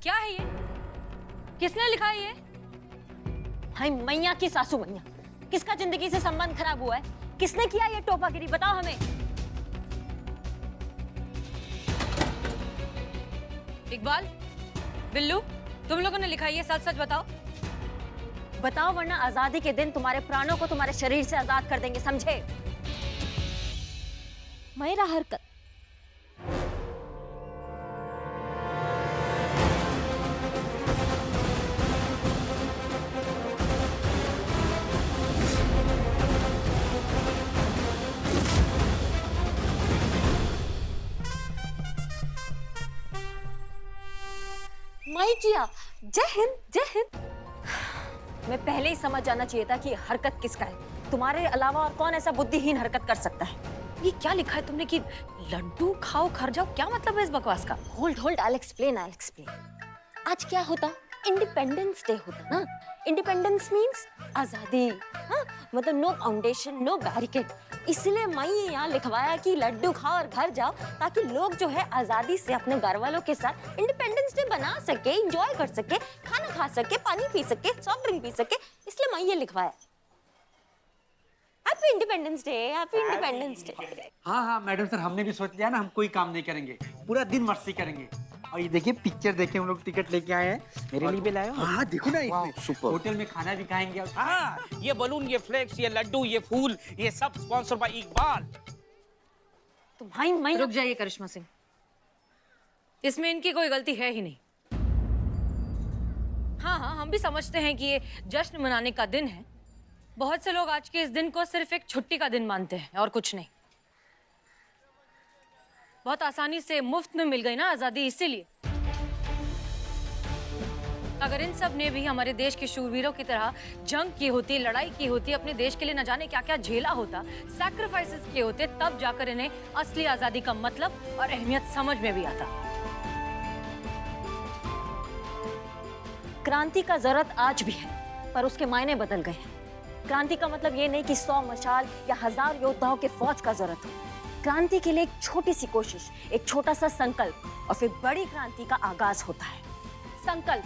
क्या है ये? किसने लिखा है ये? हाय मैया की सासू मैया, किसका जिंदगी से संबंध खराब हुआ है? किसने किया ये टोपागिरी, बताओ हमें। इकबाल, बिल्लू, तुम लोगों ने लिखा है ये? सच सच बताओ। बताओ वरना आजादी के दिन तुम्हारे प्राणों को तुम्हारे शरीर से आजाद कर देंगे, समझे? मेरा हरकत मैं किया। जय हिंद, जय हिंद। मैं पहले ही समझ जाना चाहिए था कि ये हरकत किसका है। तुम्हारे अलावा और कौन ऐसा बुद्धिहीन हरकत कर सकता है? ये क्या लिखा है तुमने कि लड्डू खाओ खर जाओ? क्या मतलब है इस बकवास का? Hold hold, I explain, I explain. आज क्या होता? इंडिपेंडेंस डे होता ना। इंडिपेंडेंस मींस आजादी। हाँ, मतलब नो फाउंडेशन, नो बैरिकेड। इसलिए मैं यहाँ लिखवाया कि लड्डू खाओ और घर जाओ, ताकि लोग जो है आजादी से अपने घर वालों के साथ इंडिपेंडेंस डे बना सके, एंजॉय कर सके, खाना खा सके, पानी पी सके, सॉफ्ट ड्रिंक पी सके। इसलिए मैं ये लिखवाया। Happy independence day, happy independence day. हाँ हाँ मैडम सर, हमने भी सोच लिया ना, हम कोई काम नहीं करेंगे, पूरा दिन मस्ती करेंगे। और ये देखिए पिक्चर देखे हम लोग, टिकट लेके आए हैं। मेरे लिए भी लाए हो? हाँ देखो ना, इसमें होटल में खाना भी खाएंगे। हाँ, ये बलून, ये फ्लेक्स, ये लड्डू, ये फूल, ये सब स्पॉन्सर बाय इकबाल। तुम्हारी मैं रुक जाइए करिश्मा सिंह, इसमें इनकी कोई गलती है ही नहीं। हाँ हाँ, हम भी समझते हैं कि ये जश्न मनाने का दिन है। बहुत से लोग आज के इस दिन को सिर्फ एक छुट्टी का दिन मानते हैं और कुछ नहीं। बहुत आसानी से मुफ्त में मिल गई ना आजादी, इसीलिए। अगर इन सब ने भी हमारे देश के शूरवीरों की तरह जंग की होती, लड़ाई की होती, अपने देश के लिए न जाने क्या क्या झेला होता, सैक्रिफाइसेस किए होते, तब जाकर इन्हें असली आजादी का मतलब और अहमियत समझ में भी आता। क्रांति का जरूरत आज भी है, पर उसके मायने बदल गए हैं। क्रांति का मतलब ये नहीं कि 100 मशाल या 1000 योद्धाओं के फौज का जरूरत हो। क्रांति के लिए एक छोटी सी कोशिश, एक छोटा सा संकल्प, और फिर बड़ी क्रांति का आगाज होता है। संकल्प।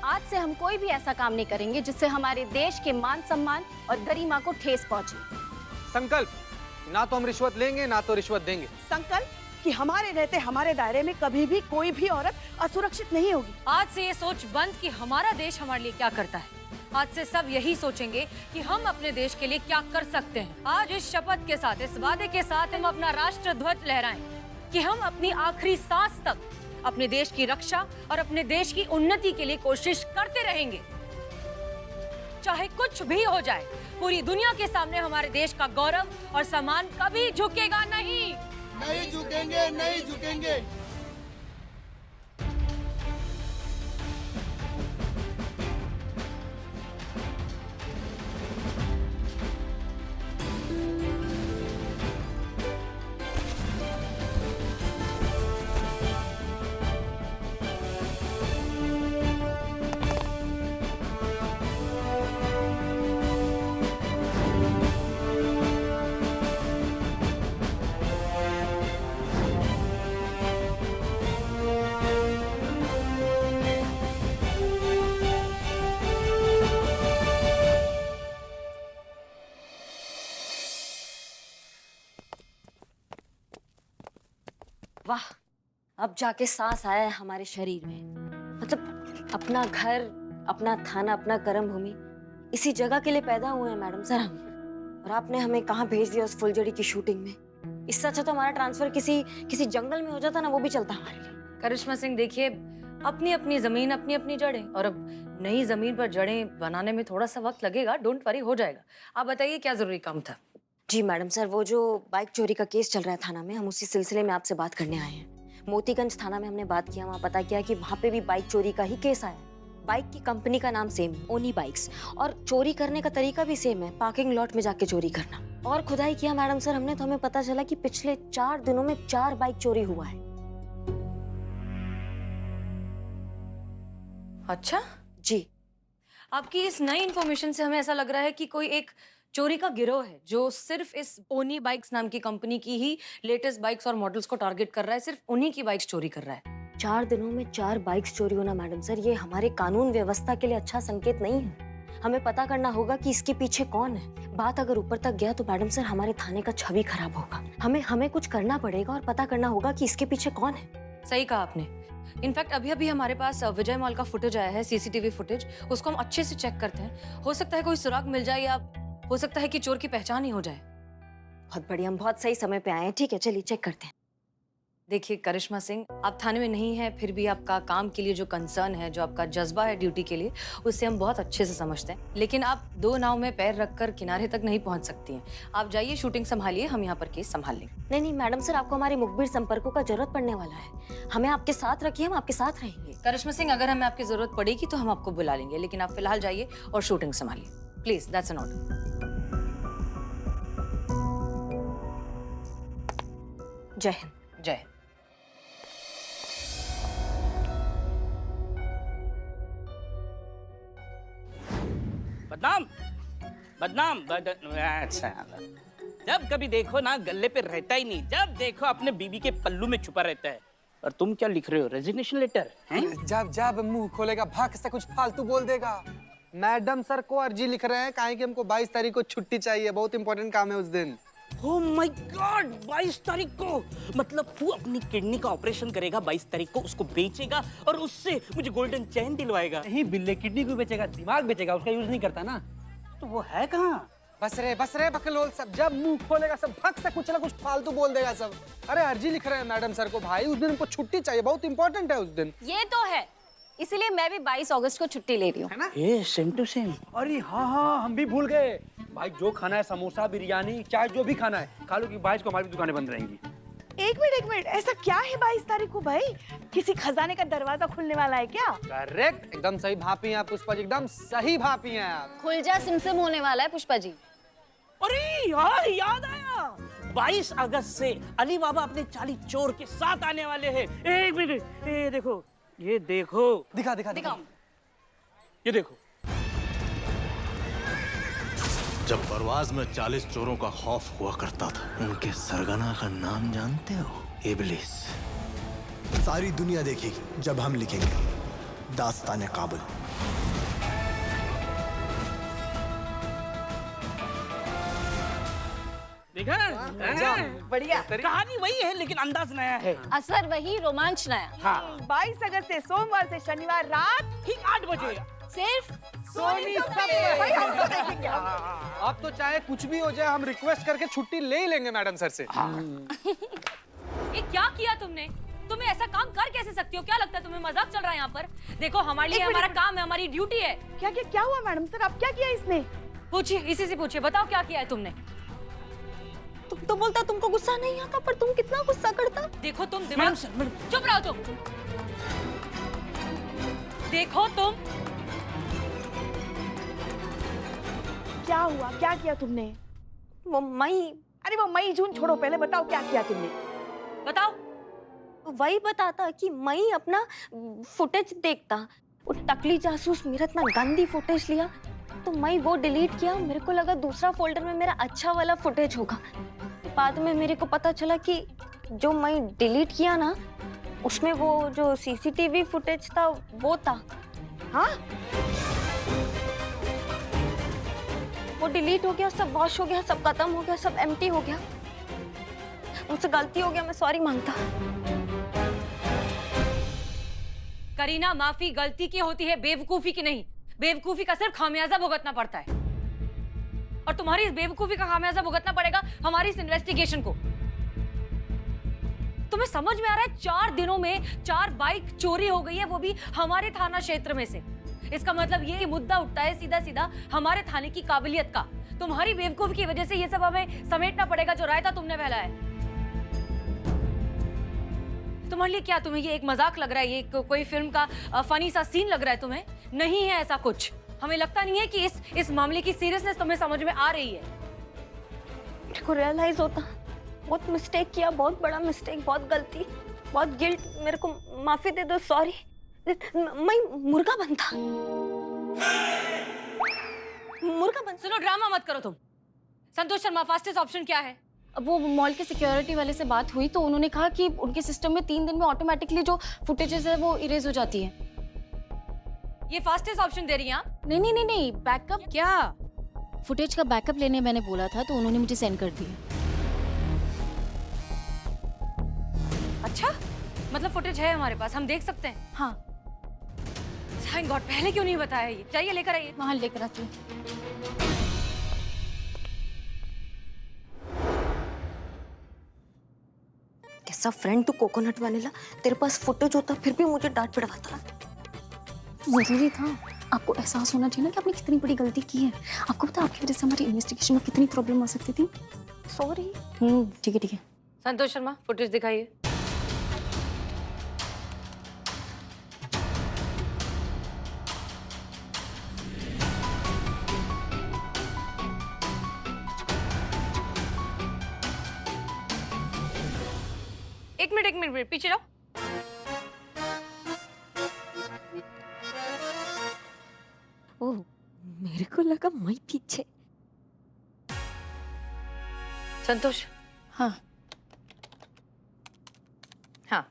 आज से हम कोई भी ऐसा काम नहीं करेंगे जिससे हमारे देश के मान सम्मान और गरिमा को ठेस पहुंचे। संकल्प, ना तो हम रिश्वत लेंगे ना तो रिश्वत देंगे। संकल्प कि हमारे रहते हमारे दायरे में कभी भी कोई भी औरत असुरक्षित नहीं होगी। आज से ये सोच बंद कि हमारा देश हमारे लिए क्या करता है। आज से सब यही सोचेंगे कि हम अपने देश के लिए क्या कर सकते हैं। आज इस शपथ के साथ, इस वादे के साथ हम अपना राष्ट्र ध्वज लहराएं कि हम अपनी आखिरी सांस तक अपने देश की रक्षा और अपने देश की उन्नति के लिए कोशिश करते रहेंगे। चाहे कुछ भी हो जाए, पूरी दुनिया के सामने हमारे देश का गौरव और सम्मान कभी झुकेगा नहीं। नहीं झुकेंगे, नहीं झुकेंगे। वाह, अब जाके सांस आया है हमारे शरीर में। मतलब अपना घर, अपना थाना, अपना कर्म भूमि, इसी जगह के लिए पैदा हुए हैं मैडम सर हम। और आपने हमें कहाँ भेज दिया उस फुलझड़ी की शूटिंग में। इससे अच्छा तो हमारा ट्रांसफर किसी जंगल में हो जाता ना, वो भी चलता हमारे लिए। करिश्मा सिंह देखिए, अपनी अपनी जमीन, अपनी अपनी जड़ें, और अब नई जमीन पर जड़ें बनाने में थोड़ा सा वक्त लगेगा। डोंट वरी, हो जाएगा। आप बताइए क्या जरूरी काम था? जी मैडम सर, वो जो बाइक चोरी का केस चल रहा है थाना में, हम उसी सिलसिले में आपसे बात करने आए हैं। मोतीगंज थाना में हमने बात किया, वहाँ पता किया कि वहाँ पे भी बाइक चोरी का ही केस आया। बाइक की कंपनी का नाम सेम है, ओनी बाइक्स, और चोरी करने का तरीका भी सेम है, पार्किंग लॉट में जाके चोरी करना। और खुदाई किया मैडम सर हमने, तो हमें पता चला कि पिछले 4 दिनों में 4 बाइक चोरी हुआ है। अच्छा जी। आपकी इस नई इन्फॉर्मेशन से हमें ऐसा लग रहा है कि कोई एक चोरी का गिरोह है जो सिर्फ इस ओनी बाइक्स नाम की कंपनी की ही लेटेस्ट बाइक्स और मॉडल्स को टारगेट कर रहा है, सिर्फ उन्हीं की बाइक्स चोरी कर रहा है। 4 दिनों में 4 बाइक्स चोरी होना मैडम सर, ये हमारे कानून व्यवस्था के लिए अच्छा संकेत नहीं है। हमें पता करना होगा कि इसके पीछे कौन है। बात अगर ऊपर तक गया तो मैडम सर हमारे थाने का छवि खराब होगा। हमें कुछ करना पड़ेगा और पता करना होगा कि इसके पीछे कौन है। सही कहा आपने। इनफैक्ट अभी अभी हमारे पास विजय मॉल का फुटेज आया है, सीसीटीवी फुटेज। उसको हम अच्छे से चेक करते हैं। हो सकता है कोई सुराग मिल जाए या हो सकता है कि चोर की पहचान ही हो जाए। बहुत बढ़िया, हम बहुत सही समय पे आए हैं। ठीक है, चलिए चेक करते हैं। देखिए करिश्मा सिंह, आप थाने में नहीं है, फिर भी आपका काम के लिए जो कंसर्न है, जो आपका जज्बा है ड्यूटी के लिए, उससे हम बहुत अच्छे से समझते हैं। लेकिन आप 2 नाव में पैर रखकर किनारे तक नहीं पहुंच सकती हैं। आप जाइए, शूटिंग संभालिए, हम यहाँ पर केस संभाल लेंगे। नहीं मैडम सर, आपको हमारे मुखबिर संपर्कों का जरूरत पड़ने वाला है। हमें आपके साथ रखिए, हम आपके साथ रहेंगे। करिश्मा सिंह, अगर हमें आपकी जरूरत पड़ेगी तो हम आपको बुला लेंगे, लेकिन आप फिलहाल जाइए और शूटिंग संभालिए प्लीज। That's an order. जय हिंद। जय हिंद। बदनाम बदनाम अच्छा, जब कभी देखो ना गले पे रहता ही नहीं, जब देखो अपने बीबी के पल्लू में छुपा रहता है। और तुम क्या लिख रहे हो, रेजिग्नेशन लेटर हैं? जब जब मुंह खोलेगा भाग से कुछ फालतू बोल देगा। मैडम सर को अर्जी लिख रहे हैं, काहे कि हमको 22 तारीख को छुट्टी चाहिए, बहुत इंपॉर्टेंट काम है उस दिन। ओह माय गॉड, 22 तारीख को? मतलब तू अपनी किडनी का ऑपरेशन करेगा 22 तारीख को, उसको बेचेगा और उससे मुझे गोल्डन चैन दिलवाएगा? नहीं, बिल्ले किडनी को बेचेगा, दिमाग बेचेगा, उसका यूज नहीं करता ना। तो वो है कहाँ? बस रे बकलोल सब, जब मुंह खोलेगा सब भग से कुछ ना कुछ फालतू बोल देगा सब। अरे अर्जी लिख रहे हैं मैडम सर को भाई, उस दिन हमको छुट्टी चाहिए, बहुत इंपॉर्टेंट है उस दिन। ये तो है, इसीलिए मैं भी 22 अगस्त को छुट्टी ले रही हूँ। ये सेम टू सेम। अरे हाँ, हम भी भूल गए भाई। जो खाना है, समोसा, बिरयानी, चाय, जो भी खाना है खा लो, कि 22 को हमारी दुकानें बंद रहेंगी। एक मिनट, ऐसा क्या है 22 तारीख को भाई? किसी खजाने का दरवाजा खुलने वाला है क्या? करेक्ट, एकदम सही भापी हैं आप पुष्पा जी, एकदम सही भापी हैं आप। खुल जा सिमसिम होने वाला है पुष्पा जी। अरे यार, याद आया, 22 अगस्त से अली बाबा अपने चाली चोर के साथ आने वाले हैं। एक मिनट, ये देखो, ये देखो, दिखा ये देखो। जब परवाज में 40 चोरों का खौफ हुआ करता था, उनके सरगना का नाम जानते हो? इब्लिस। सारी दुनिया देखेगी जब हम लिखेंगे दास्तान काबुल। देखा? बढ़िया। कहानी वही है लेकिन अंदाज नया है। असर वही, रोमांच नया। हाँ। 22 अगस्त से सोमवार से शनिवार रात ठीक 8 बजे सिर्फ सोनी सब पे। भाई हम तो देखेंगे। अब तो चाहे कुछ भी हो जाए, हम रिक्वेस्ट करके छुट्टी ले ही लेंगे मैडम सर से। ये क्या किया तुमने? तुम्हें ऐसा काम कर कैसे सकती हो? क्या लगता है तुम्हें मजाक चल रहा है यहाँ पर? देखो, हमारे लिए हमारा काम है, हमारी ड्यूटी है। क्या हुआ मैडम सर? अब क्या किया इसने? पूछिए, इसी से पूछिए, बताओ क्या किया है तुमने? तुम तो बोलता तुमको गुस्सा नहीं आता, पर तुम कितना गुस्सा करता। देखो तुम दिमाग, चुप रहो तुम। देखो तुम, क्या हुआ? क्या किया तुमने? वो मई, अरे वो मई जून छोड़ो, पहले बताओ क्या किया तुमने? बताओ। वही बताता कि मई अपना फुटेज देखता। वो टकली जासूस मेरा इतना गंदी फुटेज लिया, तो मैं वो डिलीट किया। मेरे को लगा दूसरा फोल्डर में मेरा अच्छा वाला फुटेज होगा। बाद में मेरे को पता चला कि जो मैं डिलीट किया ना, उसमें वो जो सीसीटीवी फुटेज था वो था। हाँ? वो डिलीट हो गया, सब वॉश हो गया, सब खत्म हो गया, सब एम्प्टी हो गया। मुझसे गलती हो गया, मैं सॉरी मांगता। करीना, माफी गलती की होती है, बेवकूफी की नहीं। बेवकूफी का सिर्फ खामियाजा भुगतना पड़ता है, और तुम्हारी इस बेवकूफी का खामियाजा भुगतना पड़ेगा हमारी इस इन्वेस्टिगेशन को। तुम्हें समझ में आ रहा है? 4 दिनों में 4 बाइक चोरी हो गई है, वो भी हमारे थाना क्षेत्र में से। इसका मतलब ये मुद्दा उठता है सीधा सीधा हमारे थाने की काबिलियत का। तुम्हारी बेवकूफी की वजह से ये सब हमें समेटना पड़ेगा, जो रायता तुमने फैलाया है। तुम्हारे लिए क्या, तुम्हें ये एक मजाक लग रहा है? ये कोई फिल्म का फनी सा सीन लग रहा है तुम्हें? नहीं है ऐसा कुछ। हमें लगता नहीं है कि इस मामले की सीरियसनेस तुम्हें समझ में आ रही है। मेरे को रियलाइज होता, बहुत मिस्टेक किया, बहुत बड़ा मिस्टेक, बहुत गलती, बहुत गिल्ट। मेरे को माफी दे दो, सॉरी। मैं मुर्गा बनता, मुर्गा बन। सुनो, ड्रामा मत करो तुम। संतोष शर्मा, फास्टेस्ट ऑप्शन क्या है? अब वो मॉल के सिक्योरिटी वाले से बात हुई तो उन्होंने कहा कि उनके सिस्टम में 3 दिन में ऑटोमेटिकली जो फुटेजेस है वो इरेज हो जाती है। ये फास्टेस्ट ऑप्शन दे रही हैं आप? नहीं, बैकअप क्या? फुटेज का बैकअप लेने मैंने बोला था तो उन्होंने मुझे सेंड कर दिया। अच्छा, मतलब फुटेज है हमारे पास, हम देख सकते हैं। हाँ, थैंक गॉड, पहले क्यों नहीं बताया ये? जाइए लेकर आइए। वहाँ लेकर आती हूँ। कैसा फ्रेंड तू कोकोनट वनीला, तेरे पास फुटेज होता फिर भी मुझे डांट पड़वाता। जरूरी था, आपको एहसास होना चाहिए ना कि आपने कितनी बड़ी गलती की है। आपको पता है आपकी वजह से हमारी इन्वेस्टिगेशन में कितनी प्रॉब्लम आ सकती थी। सॉरी। ठीक है। संतोष शर्मा, फुटेज दिखाइए। एक मिनट पीछे जाओ। ओह, मेरे को लगा मैं पीछे। संतोष। हाँ, हाँ,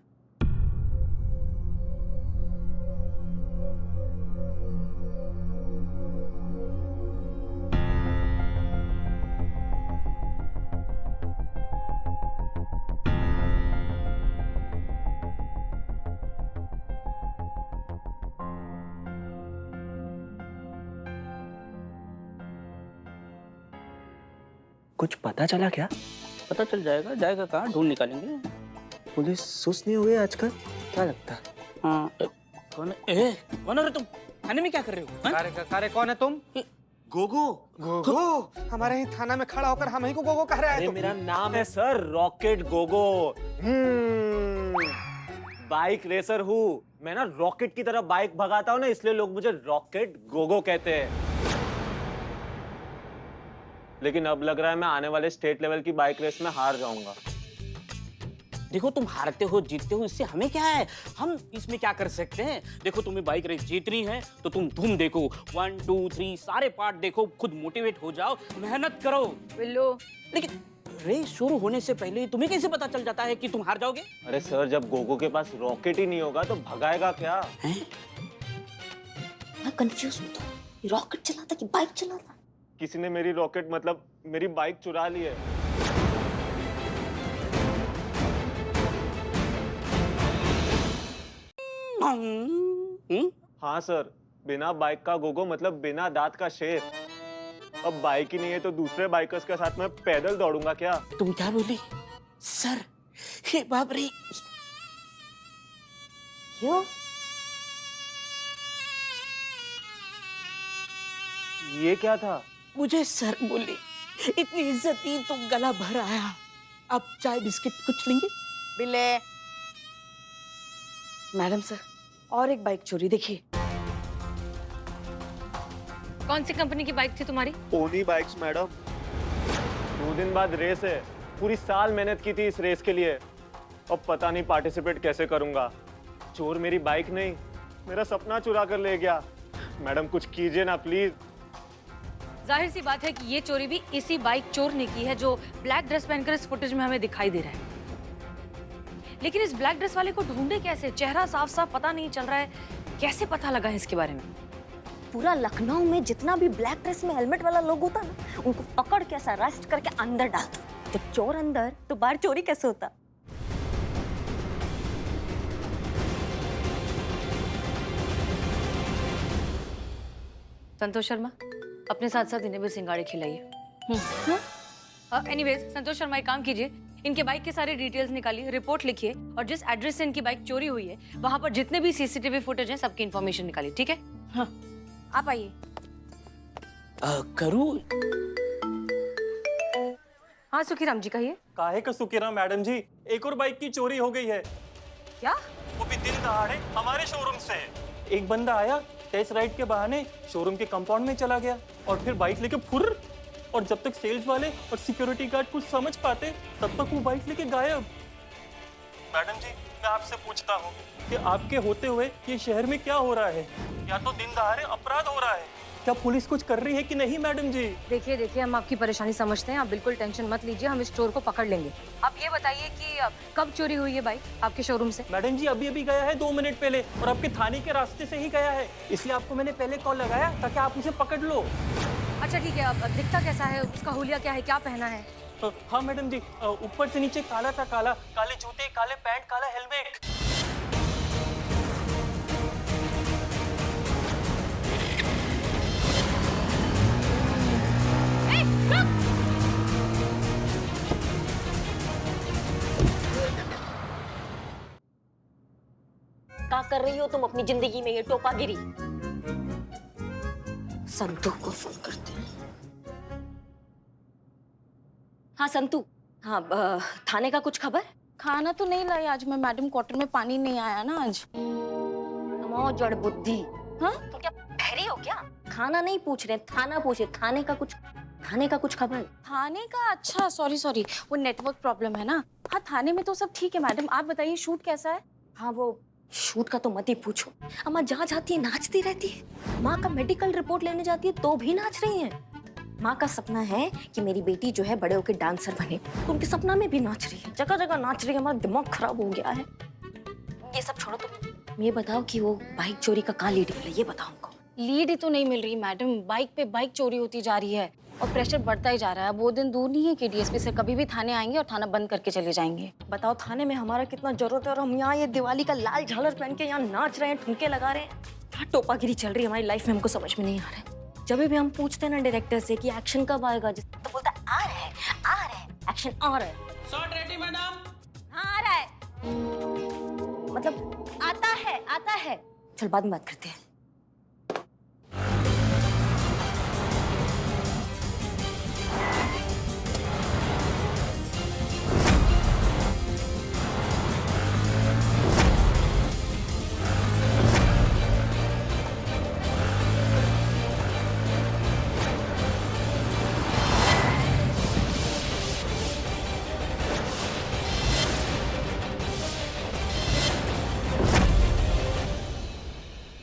कुछ पता चला क्या? पता चल जाएगा कहाँ, ढूंढ निकालेंगे। पुलिस सुस्त नहीं हो गई आजकल, क्या लगता है? हाँ, कौन हो रे तुम? थाने में क्या कर रहे हो? अरे कौन है तुम? गोगो। गोगो? हमारे ही थाना में खड़ा होकर हम ही को गोगो कह रहे हैं? मेरा नाम है sir rocket Gogo. Bike racer हूँ मैं ना, रॉकेट की तरह बाइक भगाता हूँ ना, इसलिए लोग मुझे रॉकेट गोगो कहते हैं। लेकिन अब लग रहा है मैं आने वाले स्टेट लेवल की बाइक रेस में हार जाऊंगा। देखो तुम हारते हो जीतते हो इससे हमें क्या है, हम इसमें क्या कर सकते हैं। देखो तुम्हें बाइक रेस जीतनी है तो तुम धूम देखो, 1 2 3 सारे पार्ट देखो, खुद मोटिवेट हो जाओ, मेहनत करो। बिल्लू, लेकिन रेस शुरू होने से पहले तुम्हें कैसे पता चल जाता है कि तुम हार जाओगे? अरे सर, जब गोगो के पास रॉकेट ही नहीं होगा तो भगाएगा क्या? मैं कंफ्यूज हूँ, तो रॉकेट चलाता कि बाइक चलाता? किसी ने मेरी रॉकेट मतलब मेरी बाइक चुरा ली है। हाँ सर, बिना बाइक का गोगो मतलब बिना दांत का शेर। अब बाइक ही नहीं है तो दूसरे बाइकर्स के साथ मैं पैदल दौड़ूंगा क्या? तुम क्या बोली? सर, हे बाप रे। क्यों? ये क्या था? मुझे सर बोली, इतनी इज्जत दी तो गला भर आया। अब चाय बिस्किट कुछ लेंगे? बिल्ले। मैडम सर, और एक बाइक चोरी देखिए। कौन सी कंपनी की बाइक थी तुम्हारी? Pony bikes madam. 2 दिन बाद रेस है, पूरी साल मेहनत की थी इस रेस के लिए, अब पता नहीं पार्टिसिपेट कैसे करूंगा। चोर मेरी बाइक नहीं, मेरा सपना चुरा कर ले गया। मैडम कुछ कीजिए ना प्लीज। जाहिर सी बात है कि ये चोरी भी इसी बाइक चोर ने की है जो ब्लैक ड्रेस पहनकर इस फुटेज में हमें दिखाई दे रहा है। लेकिन इस ब्लैक ड्रेस वाले को ढूंढे कैसे? चेहरा साफ साफ पता नहीं चल रहा है, कैसे पता लगा है इसके बारे में? पूरा लखनऊ में जितना भी ब्लैक ड्रेस में हेलमेट वाला लोग होता ना, उनको पकड़ के ऐसा अरेस्ट करके अंदर डालता। जब चोर अंदर तो बाहर चोरी कैसे होता? संतोष शर्मा, अपने साथ साथ इन्हें भी सिंगाड़े खिलाइए। एनीवेज, संतोष शर्मा एक काम कीजिए, इनके बाइक के सारे डिटेल्स निकालिए, रिपोर्ट लिखिए और जिस एड्रेस से इनकी बाइक चोरी हुई है वहां पर जितने भी सीसीटीवी फुटेज हैं सबकी इन्फॉर्मेशन निकालिए, ठीक है? हाँ, आप आइए। करूँ? हाँ सुखीराम जी कहिए। काहे का सुखीराम मैडम जी, एक और बाइक की चोरी हो गई है। क्या? वो भी दिन दहाड़े हमारे शोरूम से। एक बंदा आया, टेस्ट राइड के बहाने शोरूम के कंपाउंड में चला गया और फिर बाइक लेके फुर्र, और जब तक सेल्स वाले और सिक्योरिटी गार्ड कुछ समझ पाते तब तक वो बाइक लेके गायब। मैडम जी, मैं आपसे पूछता हूँ कि आपके होते हुए ये शहर में क्या हो रहा है? या तो दिन दहाड़े अपराध हो रहा है क्या पुलिस कुछ कर रही है कि नहीं मैडम जी? देखिए देखिए, हम आपकी परेशानी समझते हैं, आप बिल्कुल टेंशन मत लीजिए, हम इस चोर को पकड़ लेंगे। आप ये बताइए कि कब चोरी हुई है बाइक आपके शोरूम से? मैडम जी अभी अभी गया है 2 मिनट पहले, और आपके थाने के रास्ते से ही गया है, इसलिए आपको मैंने पहले कॉल लगाया ताकि आप उसे पकड़ लो। अच्छा ठीक है, अब दिखता कैसा है, उसका हुलिया क्या है, क्या पहना है? हाँ मैडम जी, ऊपर से नीचे काला था, काला, काले जूते, काले पैंट, काला हेलमेट। क्या कर रही हो तुम अपनी जिंदगी में, ये टोपागिरी? संतू को फोन करते हैं। हाँ संतू, हाँ थाने का कुछ खबर? खाना तो नहीं लाई आज मैं मैडम, क्वार्टर में पानी नहीं आया ना आज। नमो जड़ बुद्धि। हाँ तुम क्या बहरी हो क्या? खाना नहीं पूछ रहे, थाना पूछ रहे। थाने का कुछ खबर? थाने का? अच्छा सॉरी, वो नेटवर्क प्रॉब्लम है ना। हाँ थाने में तो सब ठीक है मैडम, आप बताइए शूट कैसा है? हाँ वो शूट का तो मत ही पूछो, अम्मा जहाँ जाती है नाचती रहती है। माँ का मेडिकल रिपोर्ट लेने जाती है तो भी नाच रही है। माँ का सपना है कि मेरी बेटी जो है बड़े होकर डांसर बने, तो उनके सपना में भी नाच रही है, जगह जगह नाच रही है। हमारा दिमाग खराब हो गया है। ये सब छोड़ो, तुम ये बताओ कि वो बाइक चोरी का कहाँ लीड मिला, ये बताओ हमको। लीड ही तो नहीं मिल रही मैडम, बाइक पे बाइक चोरी होती जा रही है और प्रेशर बढ़ता ही जा रहा है। वो दिन दूर नहीं है कि डीएसपी सर कभी भी थाने आएंगे और थाना बंद करके चले जाएंगे। बताओ थाने में हमारा कितना जरूरत है और हम यहाँ ये दिवाली का लाल झालर पहन के यहाँ नाच रहे हैं, ठुमके लगा रहे हैं। क्या टोपागिरी चल रही है हमारी लाइफ में, हमको समझ में नहीं आ रहा है। जब भी हम पूछते हैं ना डायरेक्टर से कि एक्शन कब आएगा, तो बोलता है आ रहा है एक्शन आ रहा है। Shot ready madam? हाँ आ रहा है, मतलब आता है। चल बाद में बात करते हैं।